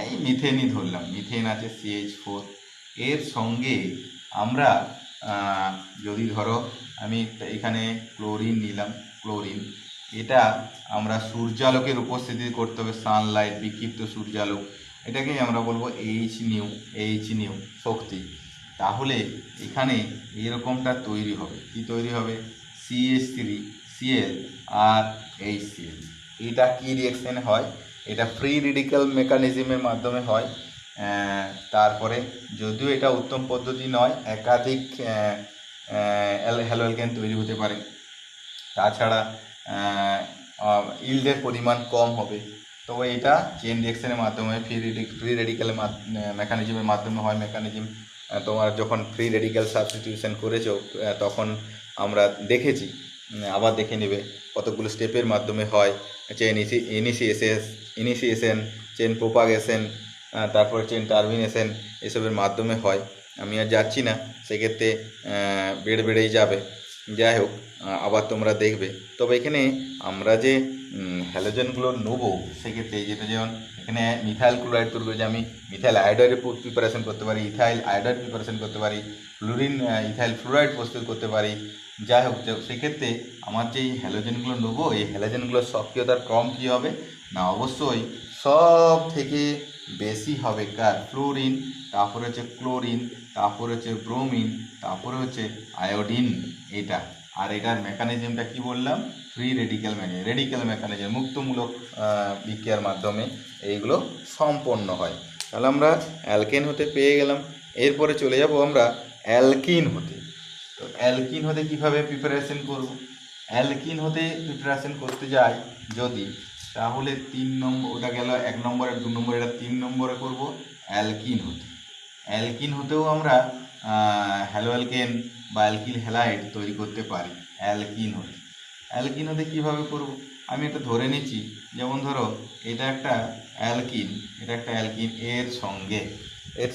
এই মিথেনই ধরলাম, মিথেন আছে CH4, এর সঙ্গে আমরা যদি ধরো আমি এখানে ক্লোরিন নিলাম, এটা আমরা সূর্যালোকের উপস্থিতি করতে হবে, সানলাইট, বিক্ষিপ্ত সূর্যালোক, এটাকেই আমরা বলবো এইচ নিউ শক্তি। তাহলে এখানে এরকমটা তৈরি হবে, কি তৈরি হবে, CH3Cl আর HCl। এটা কি রিঅ্যাকশানে হয়, এটা ফ্রি রেডিক্যাল মেকানিজমের মাধ্যমে হয়। তারপরে যদিও এটা উত্তম পদ্ধতি নয়, একাধিক হ্যালো অ্যালকেন তৈরি হতে পারে, তাছাড়া ইল্ডের পরিমাণ কম হবে। তবে এটা চেন রিঅ্যাকশনের মাধ্যমে ফ্রি রেডিক্যালের মেকানিজমের মাধ্যমে হয়। তোমার যখন ফ্রি রেডিক্যাল সাবস্টিটিউশন করেছো তখন আমরা দেখেছি, আবার দেখে নেবে কতগুলো স্টেপের মাধ্যমে হয়, চেন ইনিশিয়েশন, চেন প্রোপাগেশন, তারপর চেন টার্মিনেশন, এসবের মাধ্যমে হয়। আমি আর যাচ্ছি না, সেক্ষেত্রে বেড়েই যাবে। যাই হোক, আবার তোমরা দেখবে। তবে এখানে আমরা যে হ্যালোজেনগুলো নেবো, সেক্ষেত্রে যেটা যেমন এখানে মিথাইল ক্লোরাইড তৈরি করে, যে আমি মিথাইল আয়োডাইডের প্রিপারেশন করতে পারি, ইথাইল আয়োডাইড প্রিপারেশন করতে পারি, ইথাইল ফ্লুরাইড প্রস্তুত করতে পারি। যাই হোক, সেক্ষেত্রে আমার যে হ্যালোজেনগুলো নেবো, এই হ্যালোজেনগুলোর সক্রিয়তার ক্রম কী হবে না, অবশ্যই সব থেকে বেশি হবে কার, ফ্লোরিন, তারপরে হচ্ছে ক্লোরিন, তারপরে হচ্ছে ব্রোমিন, তারপরে হচ্ছে আয়োডিন, এটা। আর এটার মেকানিজমটা কি বললাম, ফ্রি রেডিক্যাল মেকানিজম, মুক্তমূলক বিক্রিয়ার মাধ্যমে এইগুলো সম্পন্ন হয়। তাহলে আমরা অ্যালকেন হতে পেয়ে গেলাম। এরপরে চলে যাব আমরা অ্যালকিন হতে। তো অ্যালকিন হতে কীভাবে প্রিপারেশন করব, অ্যালকিন হতে প্রিপারেশন করতে যাই যদি, তাহলে 3 নম্বর, ওটা গেল 1 নম্বর আর 2 নম্বর, এটা 3 নম্বরে করব অ্যালকিন হতেও আমরা হ্যালো অ্যালকেন বা অ্যালকিল হ্যালাইড তৈরি করতে পারি। অ্যালকিন হতে কীভাবে করব, আমি এটা ধরে নিচ্ছি, যেমন ধরো এটা একটা অ্যালকিন, এর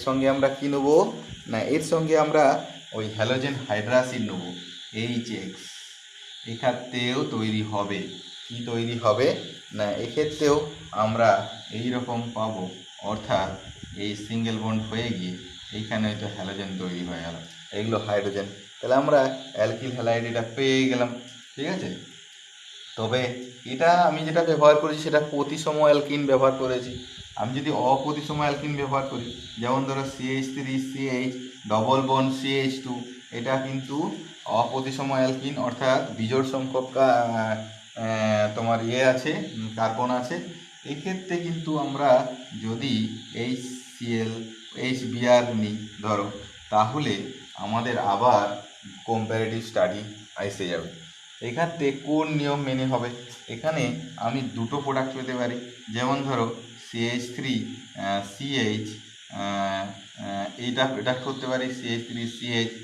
সঙ্গে আমরা কী নেবো না, এর সঙ্গে আমরা ওই হ্যালোজেন হাইড্রাসিন নেব, HX। এক্ষেত্রেও তৈরি হবে, কি তৈরি হবে না, এক্ষেত্রেও আমরা এই রকম পাবো, অর্থাৎ এই সিঙ্গেল বন্ড হয়ে গিয়ে এইখানে হয়তো হ্যালোজেন তৈরি হয়ে গেল, এগুলো হাইড্রোজেন। তাহলে আমরা অ্যালকিল হ্যালাইড এটা পেয়ে গেলাম, ঠিক আছে। তবে এটা আমি যেটা ব্যবহার করেছি সেটা প্রতিসম অ্যালকিন ব্যবহার করেছি। আমি যদি অপ্রতিসম অ্যালকিন ব্যবহার করি, যেমন ধরো CH3CH ডবল বন্ড CH2, এটা কিন্তু অপ্রতিসম অ্যালকিন, অর্থাৎ বিজোড় সংখ্যক তোমার আছে, কার্বন আছে। এক্ষেত্রে কিন্তু আমরা যদি HBr নিই ধরো, তাহলে আমাদের আবার কম্পারেটিভ স্টাডি এসে যাবে। এক্ষেত্রে কোন নিয়ম মেনে হবে, এখানে আমি দুটো প্রোডাক্ট পেতে পারি, যেমন ধরো CH3CH, এটা করতে পারি CH3CH,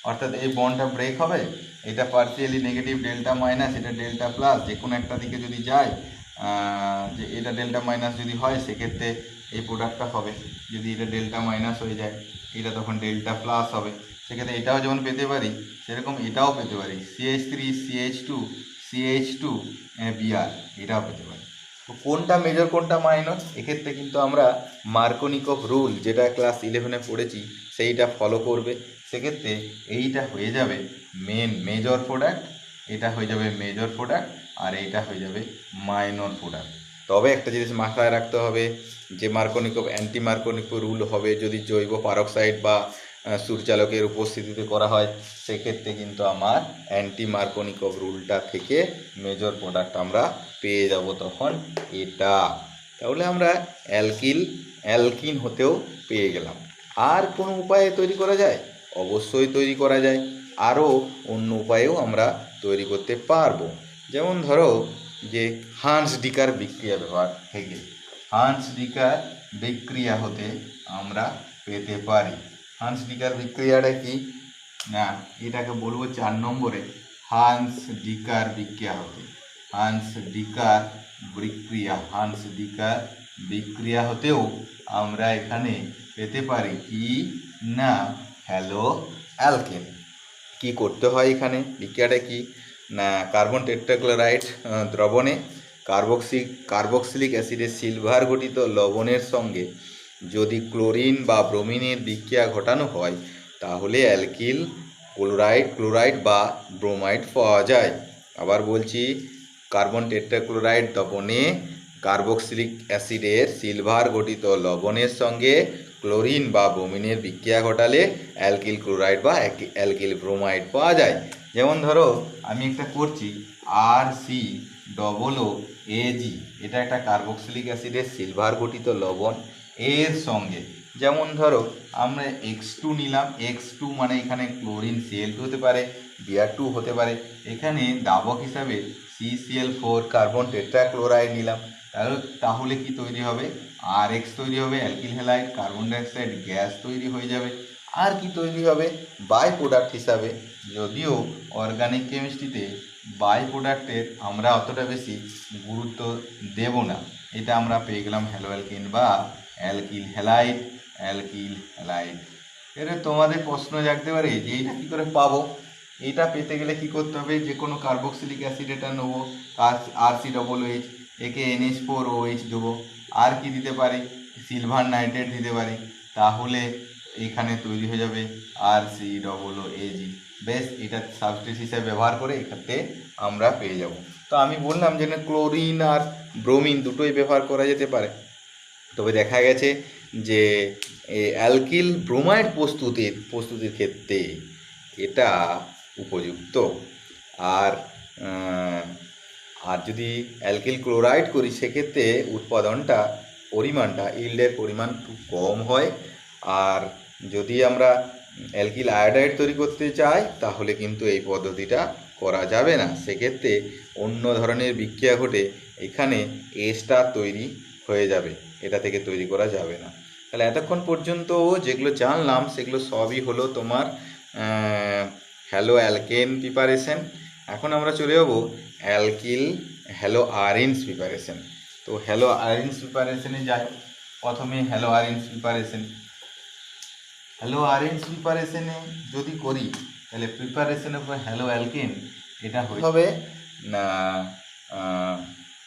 অর্থাৎ এই বন্ডটা ব্রেক হবে, এটা পার্সিয়ালি নেগেটিভ ডেল্টা মাইনাস, এটা ডেল্টা প্লাস, যে কোনো একটা দিকে যদি যায়, যে এটা ডেল্টা মাইনাস যদি হয় সেক্ষেত্রে এই প্রোডাক্টটা হবে, যদি এটা ডেল্টা মাইনাস হয়ে যায় এটা তখন ডেল্টা প্লাস হবে। সেক্ষেত্রে এটাও যেমন পেতে পারি, সেরকম এটাও পেতে পারি, CH3CH2Br, এটাও পেতে পারি। তো কোনটা মেজর কোনটা মাইনর, এক্ষেত্রে কিন্তু আমরা মার্কোনিকভ রুল যেটা ক্লাস 11-এ পড়েছি সেইটা ফলো করবে। সেক্ষেত্রে এইটা হয়ে যাবে মেজর প্রোডাক্ট, এটা হয়ে যাবে মেজর প্রোডাক্ট, আর এইটা হয়ে যাবে মাইনর প্রোডাক্ট। তবে একটা জিনিস মাথায় রাখতে হবে যে মার্কোনিকভ অ্যান্টি মার্কোনিকভ রুল হবে যদি জৈব পারক্সাইড বা সূর্যালোকের উপস্থিতিতে করা হয়, সেক্ষেত্রে কিন্তু আমার অ্যান্টি মার্কোনিকভ রুলটা থেকে মেজর প্রোডাক্ট আমরা পেয়ে যাব তখন এটা। তাহলে আমরা অ্যালকিন হতেও পেয়ে গেলাম। আর কোনো উপায়ে তৈরি করা যায়? অবশ্যই তৈরি করা যায়, আরও অন্য উপায়েও আমরা তৈরি করতে পারবো। যেমন ধরো যে হান্স ডিকার বিক্রিয়া ব্যবহার থেকে হান্স ডিকার বিক্রিয়া হতে আমরা পেতে পারি। হান্স ডিকার বিক্রিয়াটা কি না, এটাকে বলবো 4 নম্বরে হান্স ডিকার বিক্রিয়া হতে। হান্স ডিকার বিক্রিয়া হতেও আমরা এখানে পেতে পারি কি না হ্যালো অ্যালকেন। কি করতে হয় এখানে, বিক্রিয়াটা কি না, কার্বন টেট্রাক্লোরাইড দ্রবণে কার্বক্সিলিক অ্যাসিডের সিলভার গঠিত লবণের সঙ্গে যদি ক্লোরিন বা ব্রোমিনের বিক্রিয়া ঘটানো হয় তাহলে অ্যালকিল ক্লোরাইড বা ব্রোমাইড পাওয়া যায়। আবার বলছি, কার্বন টেট্রাক্লোরাইড দ্রবণে কার্বক্সিলিক অ্যাসিডের সিলভার গঠিত লবণের সঙ্গে ক্লোরিন বা ব্রোমিনের বিক্রিয়া ঘটালে অ্যালকিল ক্লোরাইড বা অ্যালকিল ব্রোমাইড পাওয়া যায়। যেমন ধরো আমি একটা করছি RCOOAG, এটা একটা কার্বক্সিলিক অ্যাসিডের সিলভার গঠিত লবণ, এর সঙ্গে যেমন ধরো আমরা X2 নিলাম, X2 মানে এখানে ক্লোরিন Cl2 হতে পারে, Br2 হতে পারে, এখানে দাবক হিসাবে CCl4 কার্বন টেট্রাক্লোরাইড নিলাম, তাহলে কি তৈরি হবে, RX তৈরি হবে, alkyl halide carbon dioxide gas তৈরি হয়ে যাবে। আর কি তৈরি হবে বাই প্রোডাক্ট হিসাবে, যদিও অর্গানিক কেমিস্ট্রিতে বাই প্রোডাক্টের আমরা অতটা বেশি গুরুত্ব দেব না, এটা আমরা পেয়ে গেলাম হ্যালো অ্যালকিন বা অ্যালকিল হ্যালাইড। এর তোমাদের প্রশ্ন জাগতে পারে যে এইটা কী করে পাবো। এইটা পেতে গেলে কি করতে হবে, যে কোনো কার্বক্সিলিক অ্যাসিড এটা নেবো, RCOOH, একে NH4OH দেবো, আর কি দিতে পারি, সিলভার নাইট্রেট দিতে পারি, তাহলে এখানে তৈরি হয়ে যাবে RCOOAG। বেশ, এটা সাবস্ট্রেট হিসেবে ব্যবহার করে এক্ষেত্রে আমরা পেয়ে যাব। তো আমি বললাম যে না, ক্লোরিন আর ব্রোমিন দুটোই ব্যবহার করা যেতে পারে, তবে দেখা গেছে যে অ্যালকিল ব্রোমাইড প্রস্তুতির ক্ষেত্রে এটা উপযুক্ত। আর যদি অ্যালকিল ক্লোরাইড করি সেক্ষেত্রে ইল্ডের পরিমাণ খুব কম হয়। আর যদি আমরা অ্যালকিল আয়োডাইড তৈরি করতে চাই তাহলে কিন্তু এই পদ্ধতিটা করা যাবে না, সেক্ষেত্রে অন্য ধরনের বিক্রিয়া ঘটে এখানে এস্টার তৈরি হয়ে যাবে, এটা থেকে তৈরি করা যাবে না। তাহলে এতক্ষণ পর্যন্ত যেগুলো জানলাম সেগুলো সবই হলো তোমার হ্যালো অ্যালকেন প্রিপারেশন। এখন আমরা চলে যাবো হ্যালো আরিনস প্রিপারেশন। তো হ্যালো আরিনস প্রিপারেশনে যাই। প্রথমে হ্যালো আরিনস প্রিপারেশনে যদি করি তাহলে প্রিপারেশনের উপর হ্যালো অ্যালকেন এটা হবে না।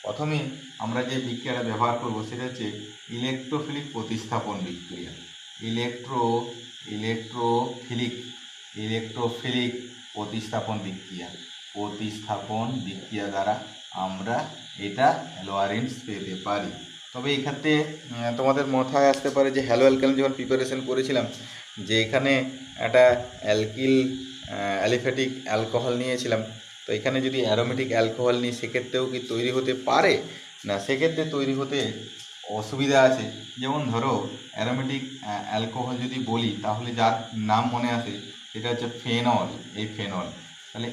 প্রথমে আমরা যে বিক্রিয়াটা ব্যবহার করব সেটা হচ্ছে ইলেকট্রোফিলিক প্রতিস্থাপন বিক্রিয়া। ইলেকট্রোফিলিক প্রতিস্থাপন বিক্রিয়া দ্বারা আমরা এটা হ্যালো আরিনস পেতে পারি। তবে এক্ষেত্রে তোমাদের মাথায় আসতে পারে যে হ্যালো অ্যালকেন যখন প্রিপারেশন করেছিলাম যে এখানে একটা অ্যালিফ্যাটিক অ্যালকোহল নিয়েছিলাম, তো এখানে যদি অ্যারোমেটিক অ্যালকোহল নিই সেক্ষেত্রেও কি তৈরি হতে পারে না, সেক্ষেত্রে তৈরি হতে অসুবিধা আছে। যেমন ধরো অ্যারোমেটিক অ্যালকোহল যদি বলি তাহলে যার নাম মনে আসে সেটা হচ্ছে ফেনল। তাহলে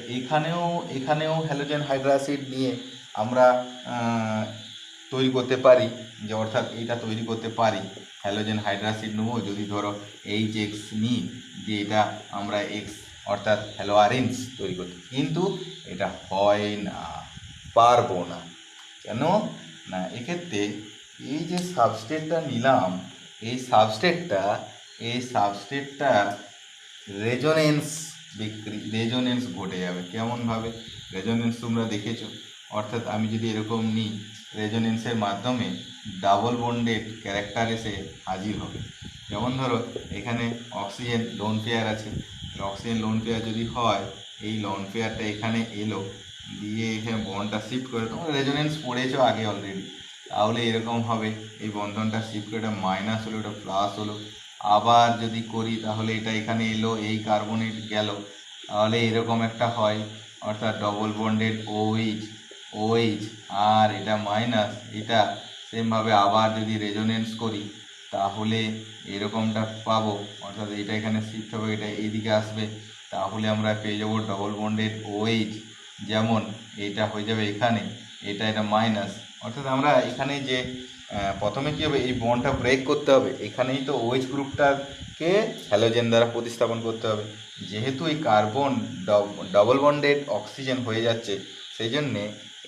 এখানেও হ্যালোজেন হাইড্রোক্সাইড নিয়ে আমরা তৈরি করতে পারি, যে অর্থাৎ এইটা তৈরি করতে পারি। হ্যালোজেন হাইড্রোক্সাইড নেবো, যদি ধরো HX নিই, যে এটা আমরা X অর্থাৎ হ্যালো আরিনস তৈরি করতে, কিন্তু এটা হয় না, পারবো না। কেন না, এক্ষেত্রে এই যে সাবস্ট্রেটটা নিলাম, এই সাবস্ট্রেটটা রেজোনেন্স ঘটে যাবে। কেমনভাবে রেজোনেন্স তোমরা দেখেছো, অর্থাৎ আমি যদি এরকম নিই, রেজোনেন্সের মাধ্যমে ডাবল বন্ডেড ক্যারেক্টার এসে হাজির হবে। যেমন ধরো এখানে অক্সিজেন লোন পেয়ার আছে, অক্সিজেন লোন পেয়ার যদি হয়, এই লোন পেয়ারটা এখানে এলো, দিয়ে এখানে বন্ডটা শিফট করে, তোমরা রেজোনেন্স পড়েছো আগে অলরেডি, তাহলে এরকম হবে, এই বন্ধনটা শিফট করে এটা মাইনাস হলো, এটা প্লাস হলো। আবার যদি করি তাহলে এটা এখানে এলো, এই কার্বনেট গেল, তাহলে এরকম একটা হয়, অর্থাৎ ডবল বন্ডেড ওইচ ওইচ, আর এটা মাইনাস, এটা সেমভাবে আবার যদি রেজোনেন্স করি তাহলে এরকমটা পাবো, অর্থাৎ এটা এখানে শিফট হবে, এটা এইদিকে আসবে, তাহলে আমরা পেয়ে যাবো ডবল বন্ডেড ওইচ। যেমন এটা হয়ে যাবে এখানে, এটা মাইনাস, অর্থাৎ আমরা এখানে যে প্রথমে কী হবে, এই বন্ডটা ব্রেক করতে হবে, এখানেই তো ওইচ গ্রুপটাকে হ্যালোজেন দ্বারা প্রতিস্থাপন করতে হবে। যেহেতু এই কার্বন ডবল বন্ডেড অক্সিজেন হয়ে যাচ্ছে, সেই জন্যে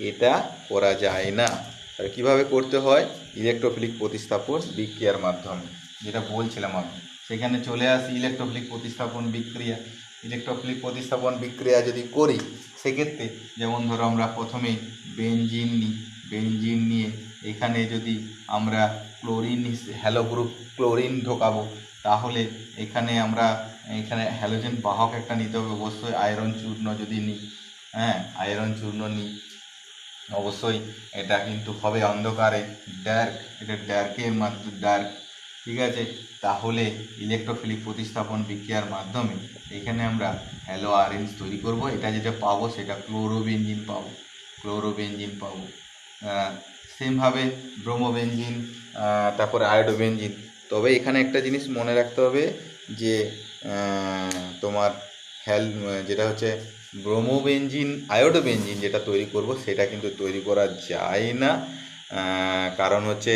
এটা করা যায় না। তাহলে কীভাবে করতে হয়, ইলেকট্রোফিলিক প্রতিস্থাপন বিক্রিয়ার মাধ্যমে, যেটা বলছিলাম আমি, সেখানে চলে আসি ইলেকট্রোফিলিক প্রতিস্থাপন বিক্রিয়া। ইলেকট্রোফিলিক প্রতিস্থাপন বিক্রিয়া যদি করি, সেক্ষেত্রে যেমন ধরো আমরা প্রথমেই বেনজিন নিই, বেনজিন নিয়ে এখানে যদি আমরা ক্লোরিন হ্যালো গ্রুপ ক্লোরিন ঢোকাবো, তাহলে এখানে হ্যালোজেন বাহক একটা নিতে হবে, অবশ্যই আয়রন চূর্ণ যদি নিই, হ্যাঁ আয়রন চূর্ণ নিই, অবশ্যই এটা কিন্তু হবে অন্ধকারে ডার্ক, এটা ডার্কের মাধ্যমে ডার্ক, ঠিক আছে। তাহলে ইলেকট্রোফিলিক প্রতিস্থাপন বিক্রিয়ার মাধ্যমে এখানে আমরা হ্যালো অরেঞ্জ তৈরি করব, এটা যেটা পাবো সেটা ক্লোরোবেনজিন পাবো, ক্লোরোবেনজিন পাবো। সেমভাবে ব্রোমোবেনজিন, তারপরে আয়োডোবেনজিন। তবে এখানে একটা জিনিস মনে রাখতে হবে যে তোমার যেটা হচ্ছে ব্রোমোবেনজিন আয়োডোবেনজিন যেটা তৈরি করব, সেটা কিন্তু তৈরি করা যায় না। কারণ হচ্ছে,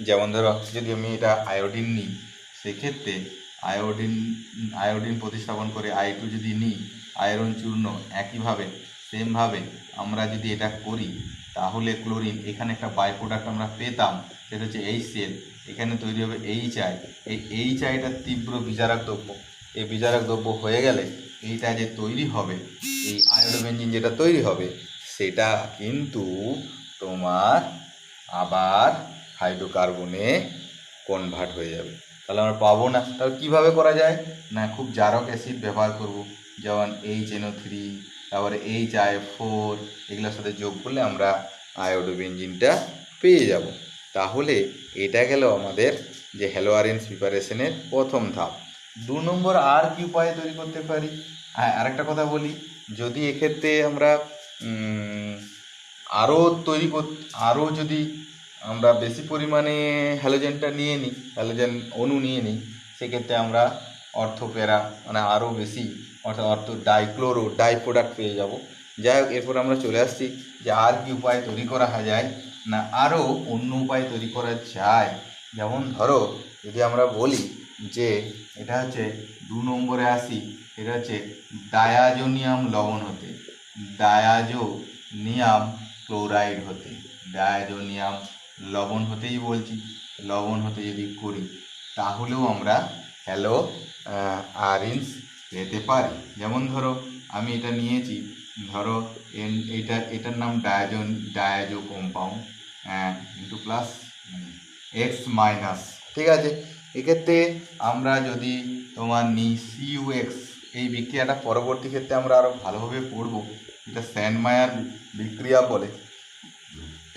যেমন ধরো যদি আমি এটা আয়োডিন নিই, সেক্ষেত্রে আয়োডিন প্রতিস্থাপন করে I2 যদি নিই, আয়রন চূর্ণ, একইভাবে সেমভাবে আমরা যদি এটা করি, তাহলে ক্লোরিন, এখানে একটা বাই প্রোডাক্ট আমরা পেতাম, সেটা হচ্ছে HCl, এখানে তৈরি হবে HI। এই HIটা তীব্র বিজারক দ্রব্য, এই বিজারক দ্রব্য হয়ে গেলে এইটা যে তৈরি হবে, এই আয়োডোবেনজিন যেটা তৈরি হবে, সেটা কিন্তু তোমার আবার হাইড্রোকার্বনে কনভার্ট হয়ে যাবে, তাহলে আমরা পাবো না। তাহলে কীভাবে করা যায় না, খুব জারক অ্যাসিড ব্যবহার করব, যেমন HNO3, তারপরে HI4, এগুলোর সাথে যোগ করলে আমরা আয়োডোবেনজিনটা পেয়ে যাব। তাহলে এটা গেল আমাদের যে হ্যালো অরেঞ্জ প্রিপারেশনের প্রথম ধাপ। 2 নম্বর আর কি উপায়ে তৈরি করতে পারি? হ্যাঁ, আরেকটা কথা বলি, যদি এক্ষেত্রে আমরা আরও যদি আমরা বেশি পরিমাণে হ্যালোজেনটা নিয়ে নিই, হ্যালোজেন অণু নিয়ে নিই, সেক্ষেত্রে আমরা অর্থোপ্যারা মানে আরও বেশি, অর্থাৎ ডাই প্রোডাক্ট পেয়ে যাব। যাই হোক, এরপর আমরা চলে আসছি যে আর কি উপায় তৈরি করা যায় না, আরও অন্য উপায় তৈরি করা যায়। যেমন ধরো যদি আমরা বলি যে এটা হচ্ছে 2 নম্বরে আসি, এটা হচ্ছে ডায়াজোনিয়াম লবণ হতে, ডায়াজোনিয়াম ক্লোরাইড হতে, ডায়াজোনিয়াম লবণ হতেই বলছি, লবণ হতে যদি করি, তাহলেও আমরা হ্যালো অরেঞ্জ পেতে পারি। যেমন ধরো আমি এটা নিয়েছি, ধরো এটার নাম diazo compound into plus X minus, ঠিক আছে। এক্ষেত্রে আমরা যদি তোমার নিই CuX, এই বিক্রিয়াটা পরবর্তী ক্ষেত্রে আমরা আরও ভালোভাবে পড়ব, এটা স্যান্ডমায়ার বিক্রিয়া বলে।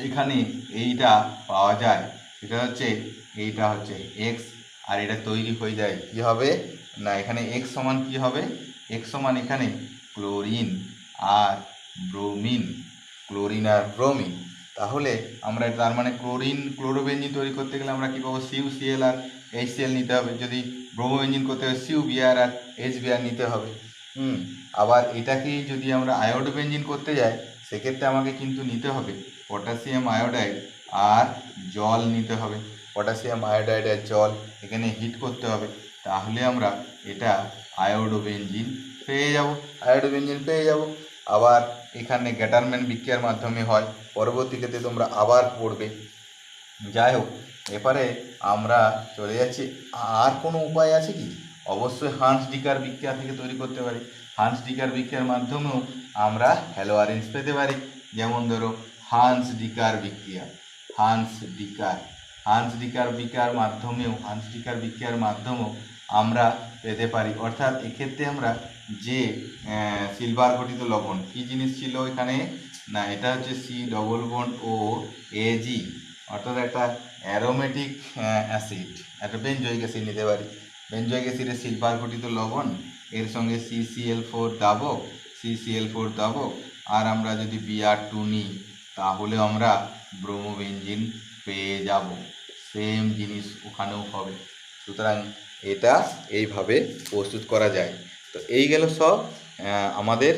এখানে এইটা পাওয়া যায়, এটা হচ্ছে এক্স, আর এটা তৈরি হয়ে যায় কি হবে না, এখানে এক্স সমান কি হবে, এক্স সমান এখানে ক্লোরিন আর ব্রোমিন, ক্লোরিন আর ব্রোমিন। তাহলে আমরা তার মানে ক্লোরোবেনজিন তৈরি করতে গেলে আমরা কী পাবো, CuCl আর HCl নিতে হবে, যদি ব্রোমোবেনজিন করতে হবে CuBr আর HBr নিতে হবে। আবার এটাকেই যদি আমরা আয়োডোবেনজিন করতে যাই, সেক্ষেত্রে আমাকে কিন্তু নিতে হবে পটাশিয়াম আয়োডাইড আর জল নিতে হবে, পটাশিয়াম আয়োডাইড আর জল এখানে হিট করতে হবে, তাহলে আমরা এটা আয়োডোবেনজিন পেয়ে যাব। আবার এখানে গ্যাটারম্যান বিক্রিয়ার মাধ্যমে হয়, পরবর্তী ক্ষেত্রে তোমরা আবার পড়বে। যাই হোক, এবারে আমরা চলে যাচ্ছি, আর কোনো উপায় আছে কি? অবশ্যই হান্স ডিকার বিক্রিয়া থেকে তৈরি করতে পারি, হান্স ডিকার বিক্রিয়ার মাধ্যমেও আমরা হ্যালো অরেঞ্জ পেতে পারি। যেমন ধরো হান্স ডিকার বিক্রিয়া, হান্স ডিকার বিক্রিয়ার মাধ্যমেও আমরা পেতে পারি। অর্থাৎ এক্ষেত্রে আমরা যে সিলভার ঘটিত লবণ, কী জিনিস ছিল এখানে না, এটা হচ্ছে COO, অর্থাৎ একটা অ্যারোমেটিক অ্যাসিড, একটা বেঞ্জয়িক অ্যাসিড নিতে পারি। বেঞ্জয়িক অ্যাসিডের সিলভার ঘটিত লবণ, এর সঙ্গে CCl4 দাবো, আর আমরা যদি Br2 নিই তাহলে আমরা ব্রোমোবেনজিন পেয়ে যাব। সেম জিনিস ওখানেও হবে। সুতরাং এটা এইভাবে প্রস্তুত করা যায়। তো এই গেল সব আমাদের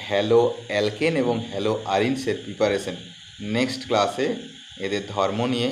হ্যালো অ্যালকেন এবং হ্যালো আরিনসের প্রিপারেশন। নেক্সট ক্লাসে এদের ধর্ম নিয়ে